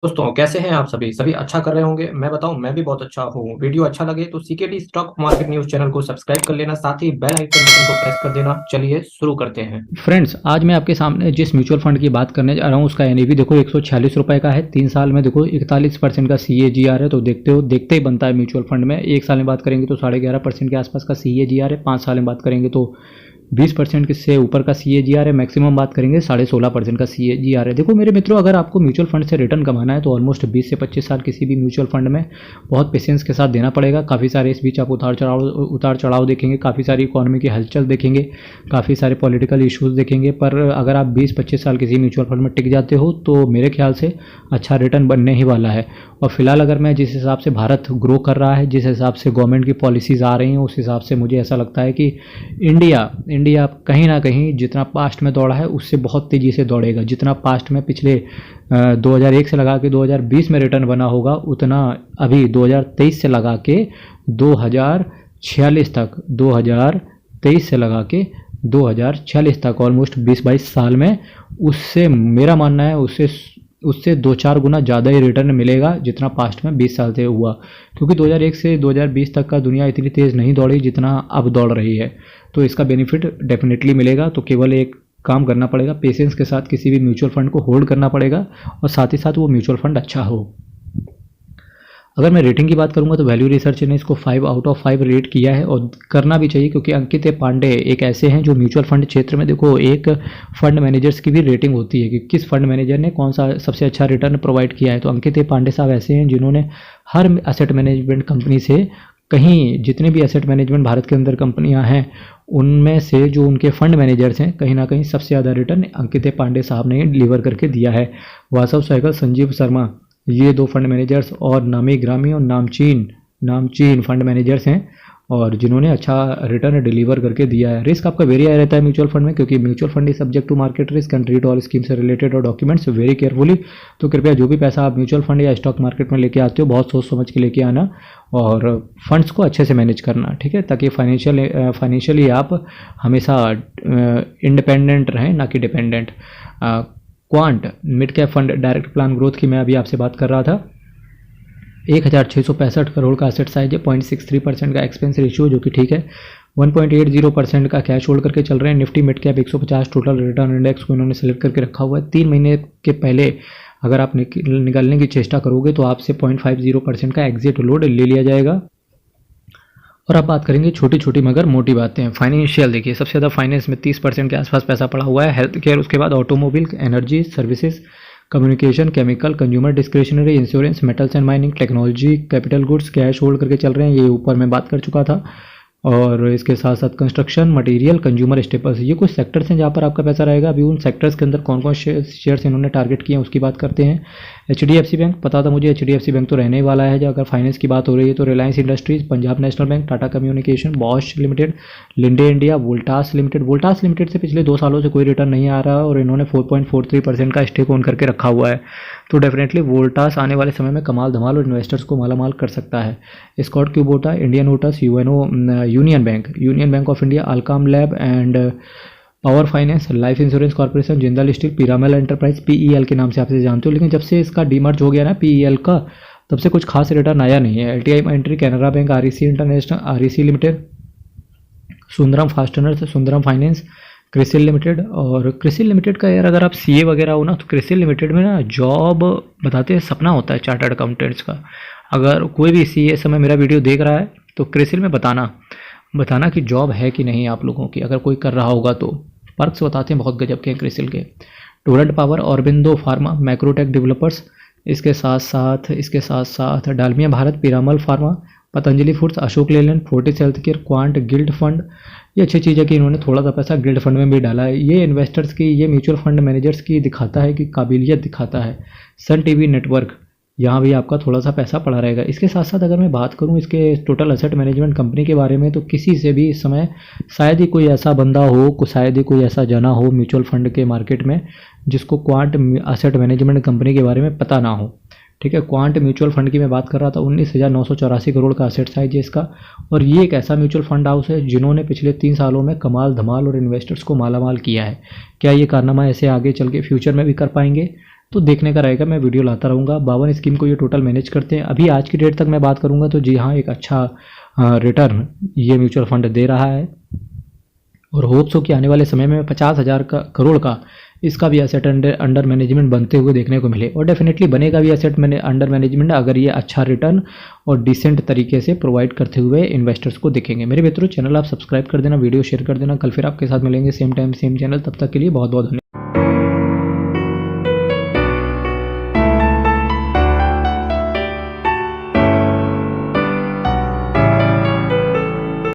दोस्तों कैसे हैं आप सभी सभी अच्छा कर रहे होंगे। मैं बताऊं, मैं भी बहुत अच्छा हूँ। वीडियो अच्छा लगे तो CKD stock market news channel को सब्सक्राइब कर लेना, साथ ही बेल आइकन बटन को प्रेस कर देना। चलिए शुरू करते हैं। फ्रेंड्स, आज मैं आपके सामने जिस म्यूचुअल फंड की बात करने जा रहा हूँ उसका एनएवी देखो 146 रुपये का है। 3 साल में देखो 41% का CAGR है। तो देखते ही बनता है म्यूचुअल फंड में। 1 साल में बात करेंगे तो 11.5% के आसपास का CAGR है। 5 साल में बात करेंगे तो 20% से ऊपर का CAGR है। मैक्सिमम बात करेंगे 16.5% का CAGR है। देखो मेरे मित्रों, अगर आपको म्यूचुअल फंड से रिटर्न कमाना है तो ऑलमोस्ट 20 से 25 साल किसी भी म्यूचुअल फंड में बहुत पेशेंस के साथ देना पड़ेगा। काफ़ी सारे इस बीच आप उतार चढ़ाव देखेंगे, काफ़ी सारी इकोनॉमी की हलचल देखेंगे, काफ़ी सारे पॉलिटिकल इश्यूज देखेंगे। पर अगर आप 20-25 साल किसी म्यूचुअल फंड में टिक जाते हो तो मेरे ख्याल से अच्छा रिटर्न बनने ही वाला है। और फिलहाल अगर मैं जिस हिसाब से भारत ग्रो कर रहा है, जिस हिसाब से गवर्नमेंट की पॉलिसीज़ आ रही हैं, उस हिसाब से मुझे ऐसा लगता है कि इंडिया इंडिया कहीं ना कहीं जितना पास्ट में दौड़ा है उससे बहुत तेज़ी से दौड़ेगा। जितना पास्ट में पिछले 2001 से लगा के 2020 में रिटर्न बना होगा, उतना अभी 2023 से लगा के 2046 तक, 2023 से लगा के 2046 तक ऑलमोस्ट 20-22 साल में उससे मेरा मानना है उससे उससे 2-4 गुना ज़्यादा ही रिटर्न मिलेगा जितना पास्ट में 20 साल से हुआ। क्योंकि 2001 से 2020 तक का दुनिया इतनी तेज़ नहीं दौड़ी जितना अब दौड़ रही है। तो इसका बेनिफिट डेफिनेटली मिलेगा। तो केवल एक काम करना पड़ेगा, पेशेंस के साथ किसी भी म्यूचुअल फंड को होल्ड करना पड़ेगा और साथ ही साथ वो म्यूचुअल फंड अच्छा हो। अगर मैं रेटिंग की बात करूंगा तो वैल्यू रिसर्च ने इसको 5/5 रेट किया है और करना भी चाहिए, क्योंकि अंकित पांडे एक ऐसे हैं जो म्यूचुअल फंड क्षेत्र में, देखो एक फंड मैनेजर्स की भी रेटिंग होती है कि किस फंड मैनेजर ने कौन सा सबसे अच्छा रिटर्न प्रोवाइड किया है। तो अंकित पांडे साहब ऐसे हैं जिन्होंने हर एसेट मैनेजमेंट कंपनी से, कहीं जितने भी एसेट मैनेजमेंट भारत के अंदर कंपनियां हैं उनमें से जो उनके फंड मैनेजर्स हैं, कहीं ना कहीं सबसे ज़्यादा रिटर्न अंकित पांडे साहब ने डिलीवर करके दिया है। वासव सहगल, संजीव शर्मा, ये 2 फंड मैनेजर्स और नामी ग्रामी और नामचीन फंड मैनेजर्स हैं और जिन्होंने अच्छा रिटर्न डिलीवर करके दिया है। रिस्क आपका वेरी हाई रहता है म्यूचुअल फंड में, क्योंकि mutual fund is subject to market risk and read all scheme से रिलेटेड और डॉक्यूमेंट्स वेरी केयरफुली। तो कृपया जो भी पैसा आप म्यूचुअल फंड या स्टॉक मार्केट में लेके आते हो बहुत सोच समझ के लेके आना और फंड्स को अच्छे से मैनेज करना, ठीक है, ताकि फाइनेंशियली आप हमेशा इंडिपेंडेंट रहें, ना कि dependent. Quant mid cap fund direct plan growth की मैं अभी आपसे बात कर रहा था। 1665 करोड़ का एसेट साइज है, 0.63% का एक्सपेंस रेशियो जो कि ठीक है। 1.80% का कैश होल्ड करके चल रहे हैं। Nifty mid cap 150 total return index को इन्होंने सेलेक्ट करके रखा हुआ है। 3 महीने के पहले अगर आप निकालने की चेष्टा करोगे तो आपसे 0.50% का एग्जिट लोड ले लिया जाएगा। और अब बात करेंगे छोटी छोटी मगर मोटी बातें। फाइनेंशियल देखिए, सबसे ज़्यादा फाइनेंस में 30% के आसपास पैसा पड़ा हुआ है। हेल्थ केयर, उसके बाद automobile, energy services, communication, chemical, consumer discretionary, insurance, metals and mining, technology, capital goods cash hold करके चल रहे हैं। ये ऊपर मैं बात कर चुका था। और इसके साथ साथ कंस्ट्रक्शन मटेरियल, कंज्यूमर स्टेपल्स, ये कुछ सेक्टर्स हैं जहाँ पर आपका पैसा रहेगा। अभी उन सेक्टर्स के अंदर कौन कौन शेयर्स इन्होंने टारगेट किए हैं उसकी बात करते हैं। HDFC बैंक, पता था मुझे HDFC बैंक तो रहने ही वाला है। जो अगर फाइनेंस की बात हो रही है तो Reliance industries, Punjab national bank, Tata communication, Bosch limited, Linde India, Voltas limited. Voltas limited से पिछले 2 सालों से कोई रिटर्न नहीं आ रहा और इन्होंने 4.43% का स्टेक ओन करके रखा हुआ है। तो डेफिनेटली वोल्टास आने वाले समय में कमाल धमाल और इन्वेस्टर्स को मालामाल कर सकता है। Escorts Kubota, Indian Hotels, Union Bank of India, Alkem lab and power finance, life insurance corporation, Jindal steel, Piramal enterprise, PEL के नाम से आप इसे जानते हो। लेकिन जब से इसका डीमर्ज हो गया ना PEL का, तब से कुछ खास रिटर्न आया नहीं है। LTI entry, Canara bank, REC international, REC limited, Sundaram fasteners, Sundaram finance, CRISIL limited. और क्रिसिल लिमिटेड का यार, अगर आप CA वगैरह हो ना तो क्रिसिल लिमिटेड में ना जॉब बताते हैं सपना होता है चार्टर्ड अकाउंटेंट्स का। अगर कोई भी CA समय मेरा वीडियो देख रहा है तो क्रिसिल में बताना कि जॉब है कि नहीं आप लोगों की, अगर कोई कर रहा होगा तो। पर्क्स बताते हैं बहुत गजब के हैं क्रिसिल के। Torrent Power, Aurobindo Pharma, Macrotech Developers, इसके साथ साथ Dalmia Bharat, Piramal Pharma, Patanjali Foods, Ashok Leyland, Fortis Health Care, Quant, Gilt Fund. ये अच्छी चीज़ है कि इन्होंने थोड़ा सा पैसा गिल्ड फंड में भी डाला है। ये इन्वेस्टर्स की, ये म्यूचुअल फंड मैनेजर्स की दिखाता है कि काबिलियत दिखाता है। सन टीवी नेटवर्क, यहाँ भी आपका थोड़ा सा पैसा पड़ा रहेगा। इसके साथ साथ अगर मैं बात करूँ इसके टोटल एसेट मैनेजमेंट कंपनी के बारे में, तो किसी से भी इस समय शायद ही कोई ऐसा बंदा हो, शायद ही कोई ऐसा जना हो म्यूचुअल फंड के मार्केट में जिसको क्वांट एसेट मैनेजमेंट कंपनी के बारे में पता ना हो, ठीक है। क्वांट म्यूचुअल फंड की मैं बात कर रहा था, 19,984 करोड़ का एसेट साइज है इसका। और ये एक ऐसा म्यूचुअल फंड हाउस है जिन्होंने पिछले 3 सालों में कमाल धमाल और इन्वेस्टर्स को मालामाल किया है। क्या ये कारनामा ऐसे आगे चल के फ्यूचर में भी कर पाएंगे? तो देखने का रहेगा, मैं वीडियो लाता रहूँगा। 52 स्कीम को ये टोटल मैनेज करते हैं। अभी आज की डेट तक मैं बात करूँगा तो जी हाँ, एक अच्छा रिटर्न ये म्यूचुअल फंड दे रहा है और होप्स हो कि आने वाले समय में 50,000 करोड़ का इसका भी एसेट अंडर मैनेजमेंट बनते हुए देखने को मिले, और डेफिनेटली बनेगा भी एसेट अंडर मैनेजमेंट अगर ये अच्छा रिटर्न और डिसेंट तरीके से प्रोवाइड करते हुए इन्वेस्टर्स को दिखेंगे। मेरे मित्रों, चैनल आप सब्सक्राइब कर देना, वीडियो शेयर कर देना। कल फिर आपके साथ मिलेंगे सेम टाइम सेम चैनल। तब तक के लिए बहुत बहुत धन्यवाद।